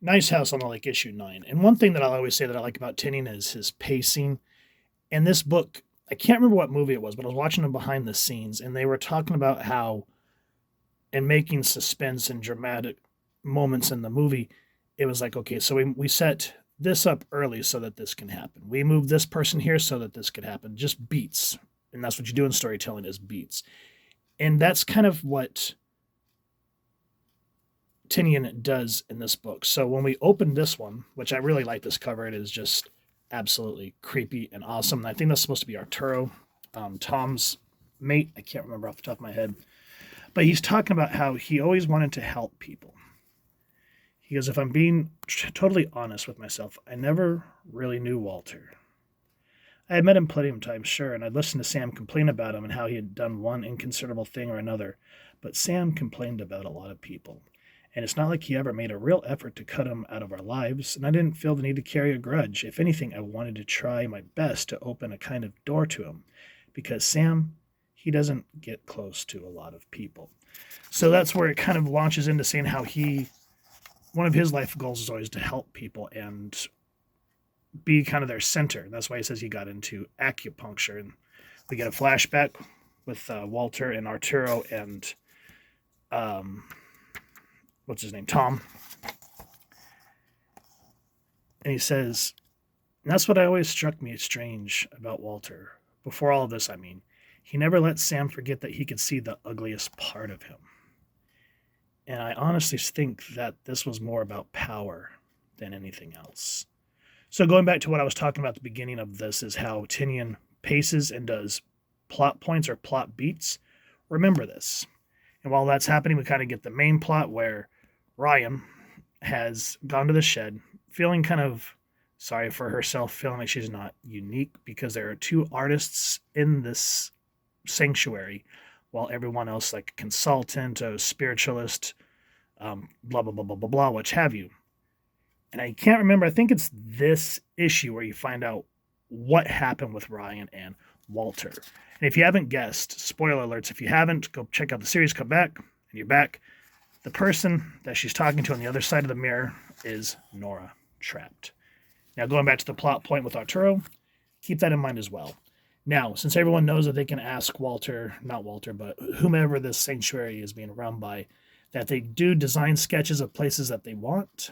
Nice House on the Lake issue 9. And one thing that I'll always say that I like about Tinian is his pacing. In this book, I can't remember what movie it was, but I was watching them behind the scenes, and they were talking about how, in making suspense and dramatic moments in the movie, it was like, okay, so we set this up early so that this can happen. We move this person here so that this could happen. Just beats. And that's what you do in storytelling is beats. And that's kind of what Tinian does in this book. So when we open this one, which I really like this cover, it is just absolutely creepy and awesome. And I think that's supposed to be Arturo, Tom's mate. I can't remember off the top of my head. But he's talking about how he always wanted to help people. He goes, if I'm being totally honest with myself, I never really knew Walter. I had met him plenty of times, sure, and I'd listened to Sam complain about him and how he had done one inconsiderable thing or another. But Sam complained about a lot of people. And it's not like he ever made a real effort to cut him out of our lives, and I didn't feel the need to carry a grudge. If anything, I wanted to try my best to open a kind of door to him. Because Sam, he doesn't get close to a lot of people. So that's where it kind of launches into saying how one of his life goals is always to help people and be kind of their center. And that's why he says he got into acupuncture. And we get a flashback with Walter and Arturo and what's his name, Tom. And he says, and that's what I always struck me as strange about Walter. Before all of this, I mean, he never let Sam forget that he could see the ugliest part of him. And I honestly think that this was more about power than anything else. So going back to what I was talking about at the beginning of this is how Tinian paces and does plot points or plot beats. Remember this. And while that's happening, we kind of get the main plot where Ryan has gone to the shed, feeling kind of sorry for herself, feeling like she's not unique because there are two artists in this sanctuary, while everyone else, like a consultant, a spiritualist, blah, blah, blah, blah, blah, blah, which have you. And I can't remember, I think it's this issue where you find out what happened with Ryan and Walter. And if you haven't guessed, spoiler alerts, if you haven't, go check out the series, come back, and you're back. The person that she's talking to on the other side of the mirror is Nora, trapped. Now, going back to the plot point with Arturo, keep that in mind as well. Now, since everyone knows that they can ask Walter, not Walter, but whomever this sanctuary is being run by, that they do design sketches of places that they want,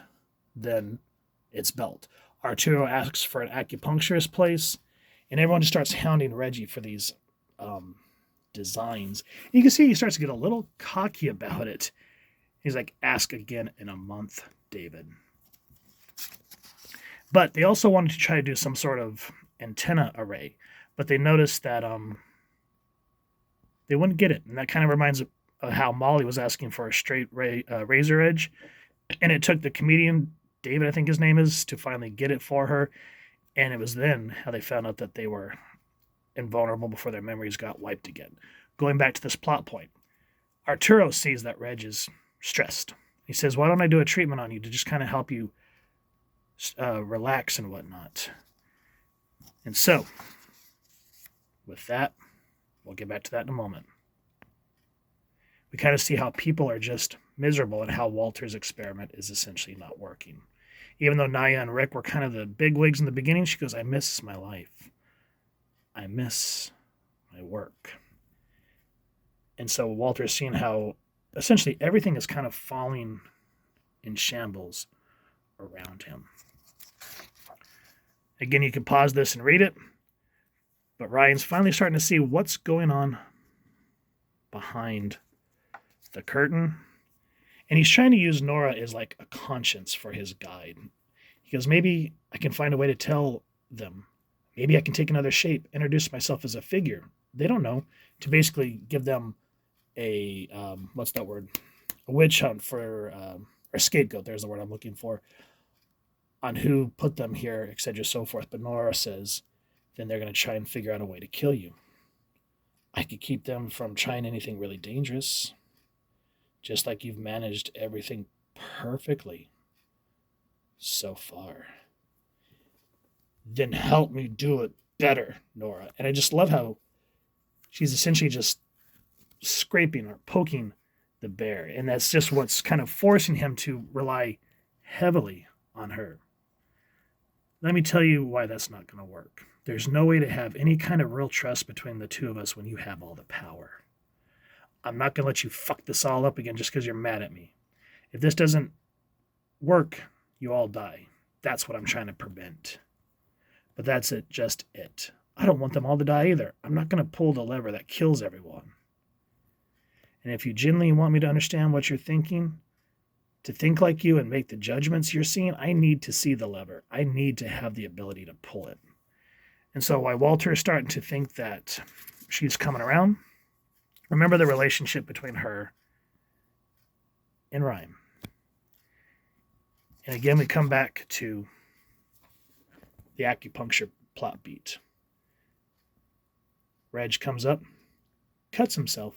then it's Belt. Arturo asks for an acupuncturist place, and everyone just starts hounding Reggie for these designs. And you can see he starts to get a little cocky about it. He's like, ask again in a month, David. But they also wanted to try to do some sort of antenna array, but they noticed that they wouldn't get it. And that kind of reminds of how Molly was asking for a straight razor edge. And it took the comedian, David, I think his name is, to finally get it for her. And it was then how they found out that they were invulnerable before their memories got wiped again. Going back to this plot point, Arturo sees that Reg is stressed. He says, why don't I do a treatment on you to just kind of help you relax and whatnot. And so, with that, we'll get back to that in a moment. We kind of see how people are just miserable and how Walter's experiment is essentially not working. Even though Naya and Rick were kind of the bigwigs in the beginning, she goes, I miss my life. I miss my work. And so Walter's seeing how essentially everything is kind of falling in shambles around him. Again, you can pause this and read it, but Ryan's finally starting to see what's going on behind the curtain. And he's trying to use Nora as like a conscience for his guide. He goes, maybe I can find a way to tell them. Maybe I can take another shape, introduce myself as a figure. They don't know. To basically give them a, what's that word? A witch hunt for, or a scapegoat, there's the word I'm looking for, on who put them here, etc., so forth. But Nora says, then they're going to try and figure out a way to kill you. I could keep them from trying anything really dangerous, just like you've managed everything perfectly so far. Then help me do it better, Nora. And I just love how she's essentially just scraping or poking the bear. And that's just what's kind of forcing him to rely heavily on her. Let me tell you why that's not going to work. There's no way to have any kind of real trust between the two of us when you have all the power. I'm not going to let you fuck this all up again just because you're mad at me. If this doesn't work, you all die. That's what I'm trying to prevent. But that's it, just it. I don't want them all to die either. I'm not going to pull the lever that kills everyone. And if you genuinely want me to understand what you're thinking, to think like you and make the judgments you're seeing, I need to see the lever. I need to have the ability to pull it. And so while Walter is starting to think that she's coming around, remember the relationship between her and Ryan. And again, we come back to the acupuncture plot beat. Reg comes up, cuts himself.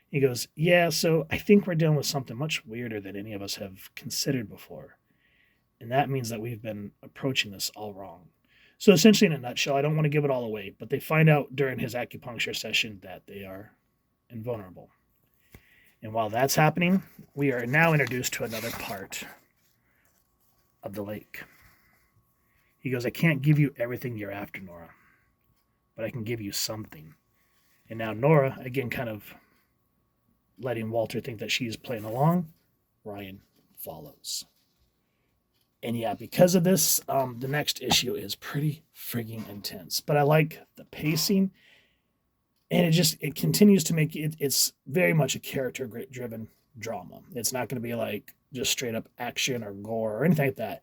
He goes, yeah, so I think we're dealing with something much weirder than any of us have considered before. And that means that we've been approaching this all wrong. So essentially, in a nutshell, I don't want to give it all away, but they find out during his acupuncture session that they are invulnerable. And while that's happening, we are now introduced to another part of the lake. He goes, I can't give you everything you're after, Nora, but I can give you something. And now Nora, again, kind of letting Walter think that she's playing along, Ryan follows. And yeah, because of this, the next issue is pretty frigging intense. But I like the pacing, and it continues to make it's very much a character-driven drama. It's not going to be like just straight up action or gore or anything like that.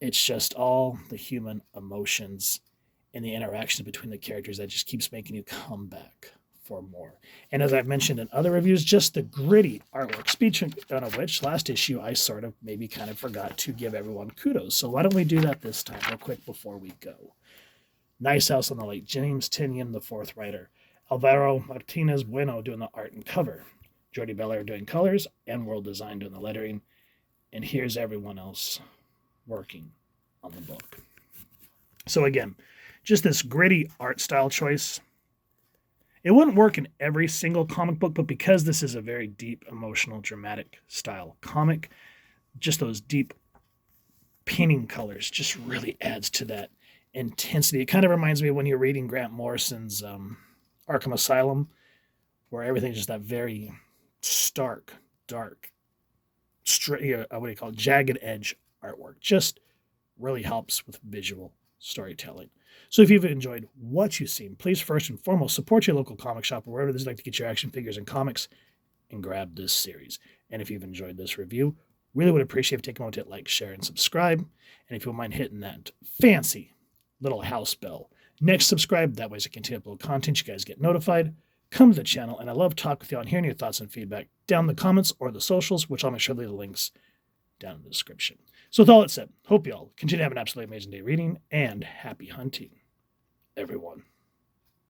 It's just all the human emotions and the interactions between the characters that just keeps making you come back for more. And as I've mentioned in other reviews, just the gritty artwork, speaking of which, last issue I sort of maybe kind of forgot to give everyone kudos. So why don't we do that this time real quick before we go? Nice House on the Lake, James Tynion, the fourth writer. Alvaro Martinez Bueno doing the art and cover. Jordi Belair doing colors, and World Design doing the lettering. And here's everyone else working on the book. So again, just this gritty art style choice. It wouldn't work in every single comic book, but because this is a very deep, emotional, dramatic style comic, just those deep painting colors just really adds to that intensity. It kind of reminds me of when you're reading Grant Morrison's Arkham Asylum, where everything's just that very stark, dark, jagged edge artwork. Just really helps with visual storytelling. So if you've enjoyed what you've seen, please first and foremost support your local comic shop or wherever it is you like to get your action figures and comics, and grab this series. And if you've enjoyed this review, really would appreciate if you take a moment to hit like, share, and subscribe. And if you don't mind hitting that fancy little house bell next subscribe, that way as I continue to upload content, you guys get notified. Come to the channel, and I love talking with you on hearing your thoughts and feedback down in the comments or the socials, which I'll make sure to leave the links down in the description. So with all that said, hope you all continue to have an absolutely amazing day reading, and happy hunting, everyone.